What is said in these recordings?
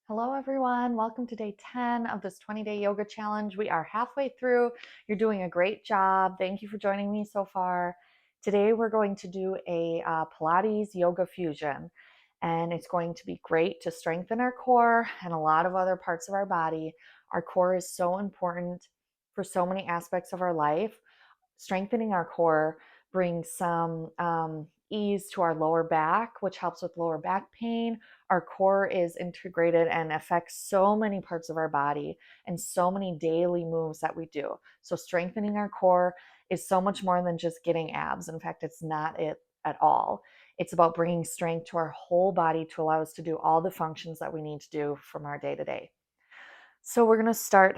Hello everyone, welcome to day 10 of this 20-day yoga challenge. We are halfway through. You're doing a great job. Thank you for joining me so far. Today we're going to do a Pilates yoga fusion, and it's going to be great to strengthen our core and a lot of other parts of our body. Our core is so important for so many aspects of our life. Strengthening our core brings some ease to our lower back, which helps with lower back pain. Our core is integrated and affects so many parts of our body and so many daily moves that we do. So strengthening our core is so much more than just getting abs. In fact, it's not it at all. It's about bringing strength to our whole body to allow us to do all the functions that we need to do from our day to day. So we're going to start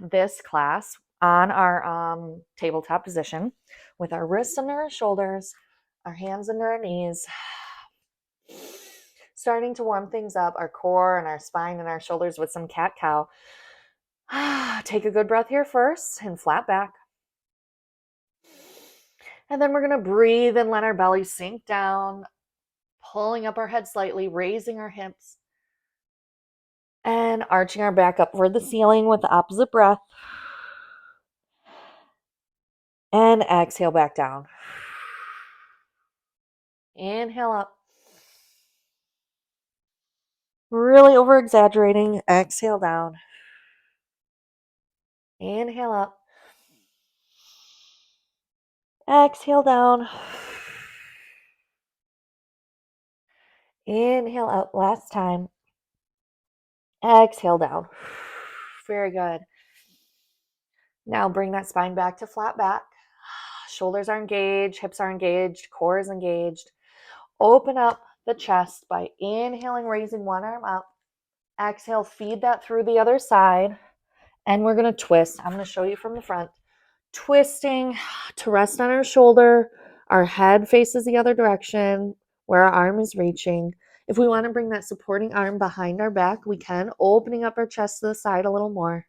this class on our tabletop position with our wrists under our shoulders, our hands under our knees, starting to warm things up, our core and our spine and our shoulders with some cat-cow. Take a good breath here first and flat back. And then we're going to breathe and let our belly sink down, pulling up our head slightly, raising our hips, and arching our back up toward the ceiling with the opposite breath. And exhale back down. Inhale up. Really over exaggerating. Exhale down. Inhale up. Exhale down. Inhale up. Last time. Exhale down. Very good. Now bring that spine back to flat back. Shoulders are engaged. Hips are engaged. Core is engaged. Open up the chest by inhaling, raising one arm up. Exhale, feed that through the other side. And we're going to twist. I'm going to show you from the front. Twisting to rest on our shoulder. Our head faces the other direction where our arm is reaching. If we want to bring that supporting arm behind our back, we can, opening up our chest to the side a little more.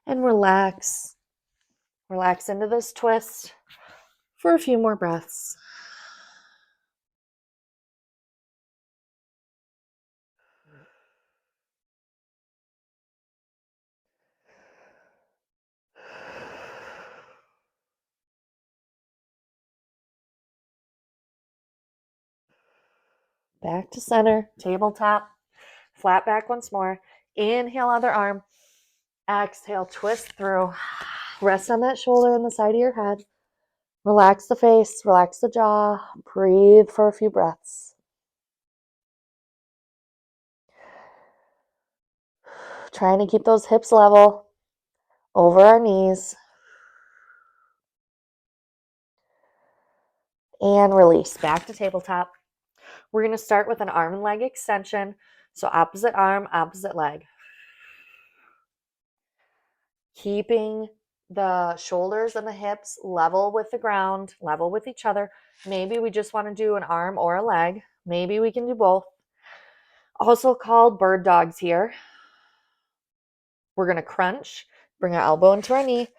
And relax. Relax into this twist for a few more breaths. Back to center, tabletop, flat back once more. Inhale, other arm. Exhale, twist through. Rest on that shoulder and the side of your head. Relax the face, relax the jaw. Breathe for a few breaths. Trying to keep those hips level over our knees. And release. Back to tabletop. We're going to start with an arm and leg extension. So opposite arm, opposite leg. Keeping the shoulders and the hips level with the ground, level with each other. Maybe we just want to do an arm or a leg. Maybe we can do both. Also called bird dogs here. We're going to crunch, bring our elbow into our knee,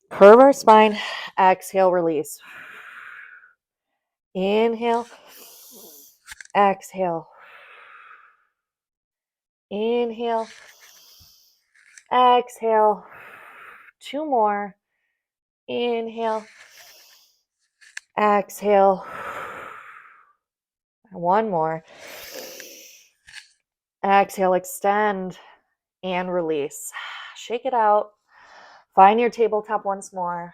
curve our spine, exhale, release. Inhale, exhale. Inhale, exhale. Two more. Inhale, exhale. One more. Exhale, extend, and release. Shake it out. Find your tabletop once more.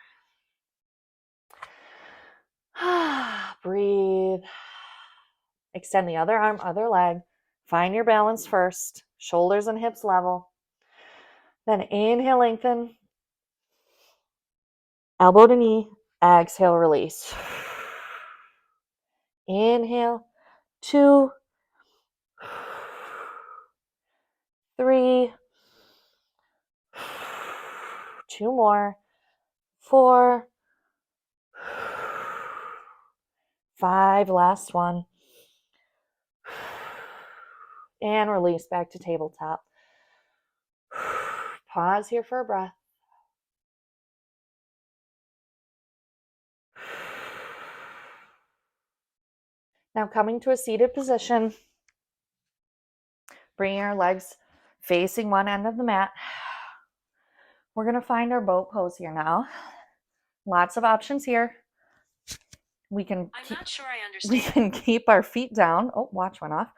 Breathe. Extend the other arm, other leg. Find your balance first. Shoulders and hips level. Then inhale, lengthen. Elbow to knee. Exhale, release. Inhale. 2, 3, 2 more. 4, 5, last one. And release back to tabletop. Pause here for a breath. Now coming to a seated position, Bringing our legs facing one end of the mat. We're going to find our boat pose here now. Lots of options here. We can keep our feet down. Oh, watch went off.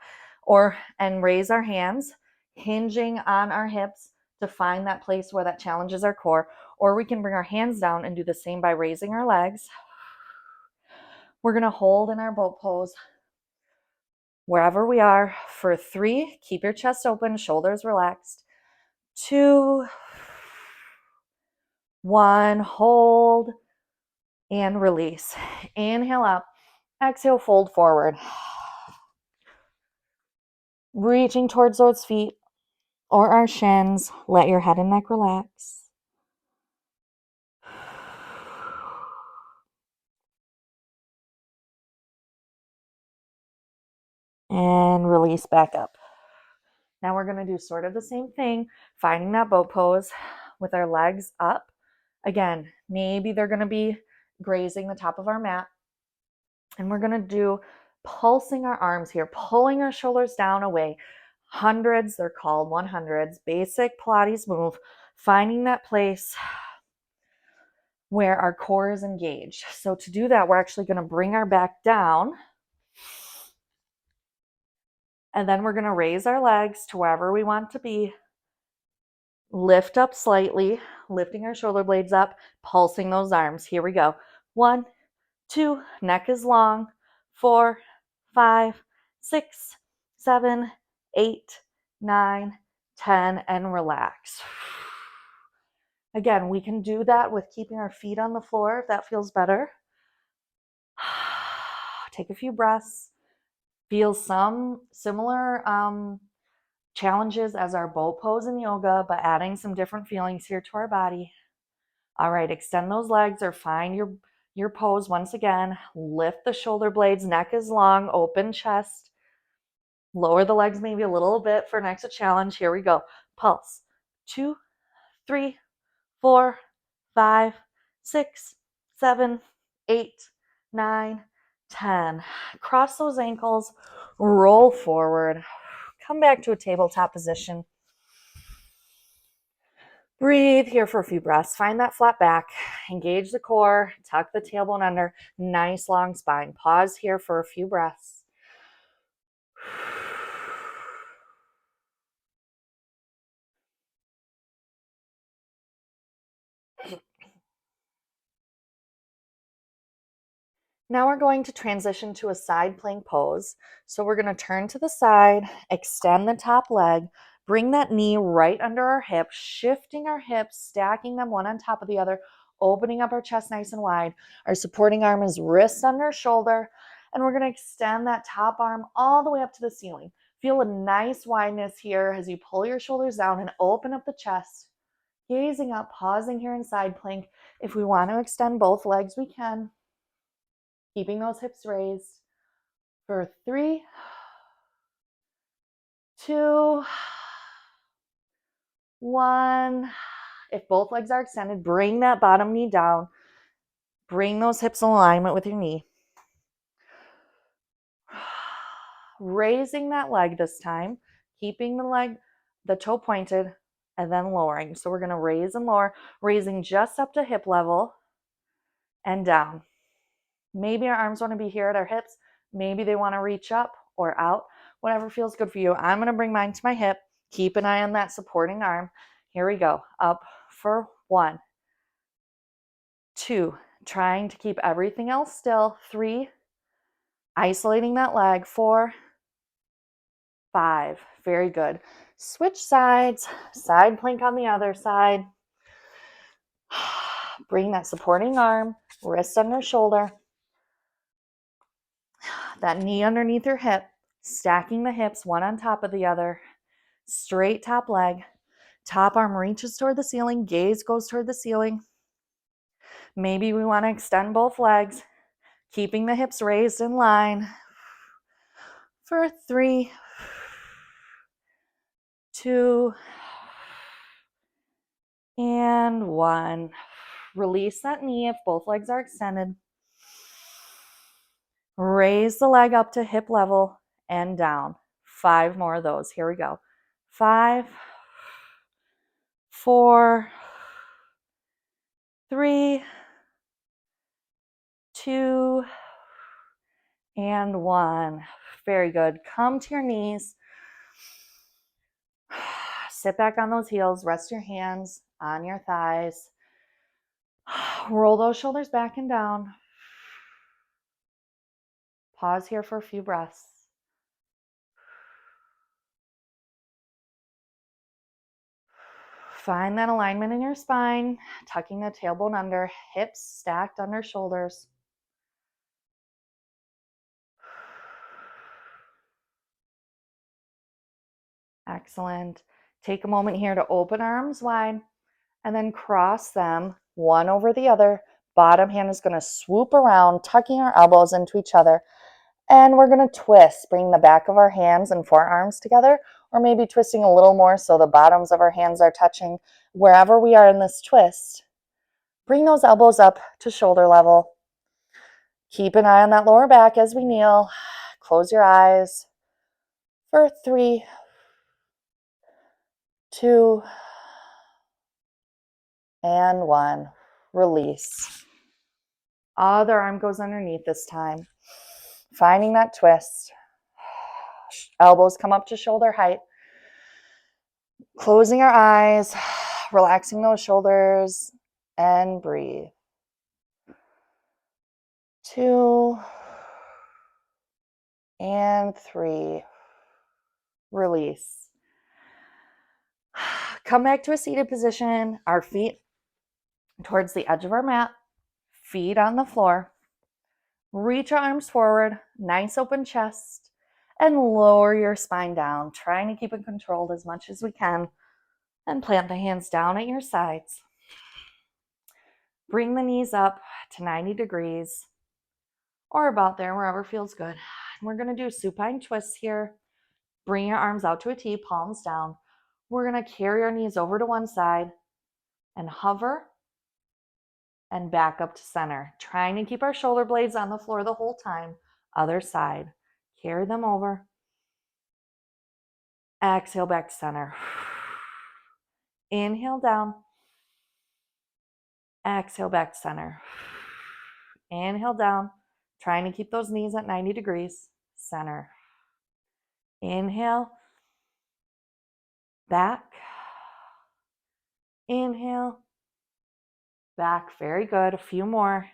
And raise our hands, hinging on our hips to find that place where that challenges our core. Or we can bring our hands down and do the same by raising our legs. We're going to hold in our boat pose wherever we are for 3. Keep your chest open, shoulders relaxed. 2, 1, hold and release. Inhale up, exhale, fold forward. Reaching towards those feet or our shins. Let your head and neck relax. And release back up. Now we're going to do sort of the same thing, finding that boat pose with our legs up. Again, maybe they're going to be grazing the top of our mat. And we're going to do pulsing our arms here, pulling our shoulders down away. Hundreds, they're called 100s, basic Pilates move, finding that place where our core is engaged. So to do that, we're actually going to bring our back down. And then we're going to raise our legs to wherever we want to be. Lift up slightly, lifting our shoulder blades up, pulsing those arms. Here we go. 1, 2, neck is long. 4, 5, 6, 7, 8, 9, 10, and relax. Again, we can do that with keeping our feet on the floor if that feels better. Take a few breaths. Feel some similar challenges as our boat pose in yoga, but adding some different feelings here to our body. All right, extend those legs or find your pose once again. Lift the shoulder blades, neck is long, open chest. Lower the legs maybe a little bit for next challenge. Here we go. Pulse. 2, 3, 4, 5, 6, 7, 8, 9, 10. Cross those ankles, roll forward. Come back to a tabletop position. Breathe here for a few breaths. Find that flat back. Engage the core. Tuck the tailbone under. Nice long spine. Pause here for a few breaths. Now we're going to transition to a side plank pose. So we're going to turn to the side, extend the top leg, bring that knee right under our hip, shifting our hips, stacking them one on top of the other, opening up our chest nice and wide. Our supporting arm is wrist under shoulder, and we're going to extend that top arm all the way up to the ceiling. Feel a nice wideness here as you pull your shoulders down and open up the chest. Gazing up, pausing here in side plank. If we want to extend both legs, we can. Keeping those hips raised for 3, 2, 1. If both legs are extended, bring that bottom knee down. Bring those hips in alignment with your knee. Raising that leg this time, keeping the toe pointed, and then lowering. So we're going to raise and lower, raising just up to hip level and down. Maybe our arms want to be here at our hips. Maybe they want to reach up or out. Whatever feels good for you. I'm going to bring mine to my hip. Keep an eye on that supporting arm. Here we go. Up for 1, 2. Trying to keep everything else still. 3. Isolating that leg. 4, 5. Very good. Switch sides. Side plank on the other side. Bring that supporting arm. Wrist under shoulder. That knee underneath your hip, stacking the hips one on top of the other, straight top leg, top arm reaches toward the ceiling, gaze goes toward the ceiling. Maybe we want to extend both legs, keeping the hips raised in line for 3, 2, and 1. Release that knee if both legs are extended. Raise the leg up to hip level and down. 5 more of those. Here we go. 5, 4, 3, 2, and 1. Very good. Come to your knees. Sit back on those heels. Rest your hands on your thighs. Roll those shoulders back and down. Pause here for a few breaths. Find that alignment in your spine, tucking the tailbone under, hips stacked under shoulders. Excellent. Take a moment here to open arms wide and then cross them one over the other. Bottom hand is going to swoop around, tucking our elbows into each other. And we're going to twist, bring the back of our hands and forearms together, or maybe twisting a little more so the bottoms of our hands are touching. Wherever we are in this twist, bring those elbows up to shoulder level. Keep an eye on that lower back as we kneel. Close your eyes for 3, 2, and 1. Release. Other arm goes underneath this time. Finding that twist. Elbows come up to shoulder height. Closing our eyes, relaxing those shoulders, and breathe. 2, and 3. Release. Come back to a seated position, our feet towards the edge of our mat, feet on the floor. Reach your arms forward, nice open chest, and lower your spine down, trying to keep it controlled as much as we can, and plant the hands down at your sides. Bring the knees up to 90 degrees, or about there, wherever feels good. We're going to do supine twists here. Bring your arms out to a T, palms down. We're going to carry our knees over to one side and hover and back up to center, trying to keep our shoulder blades on the floor the whole time. Other side. Carry them over. Exhale back to center. Inhale down. Exhale back to center. Inhale down. Trying to keep those knees at 90 degrees. Center. Inhale. Back. Inhale. Back. Very good. A few more.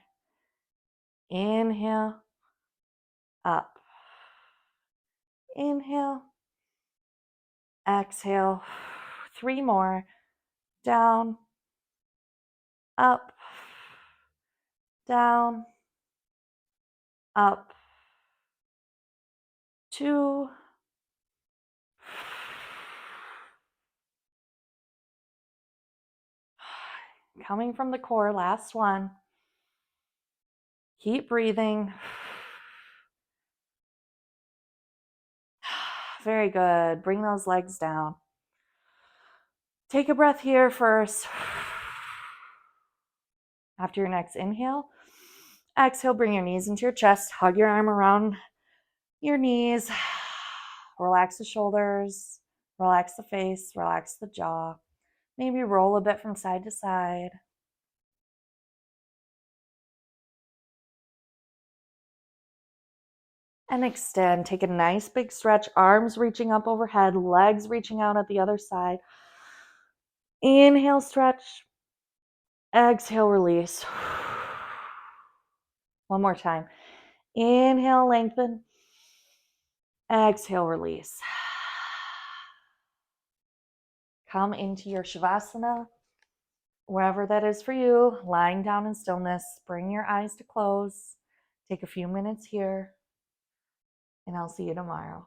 Inhale. Up. Inhale. Exhale. 3 more. Down. Up. Down. Up. 2. Coming from the core, last one. Keep breathing. Very good. Bring those legs down. Take a breath here first. After your next inhale, exhale, bring your knees into your chest. Hug your arm around your knees. Relax the shoulders. Relax the face. Relax the jaw. Maybe roll a bit from side to side. And extend. Take a nice big stretch. Arms reaching up overhead. Legs reaching out at the other side. Inhale, stretch. Exhale, release. One more time. Inhale, lengthen. Exhale, release. Come into your shavasana, wherever that is for you, lying down in stillness. Bring your eyes to close. Take a few minutes here, and I'll see you tomorrow.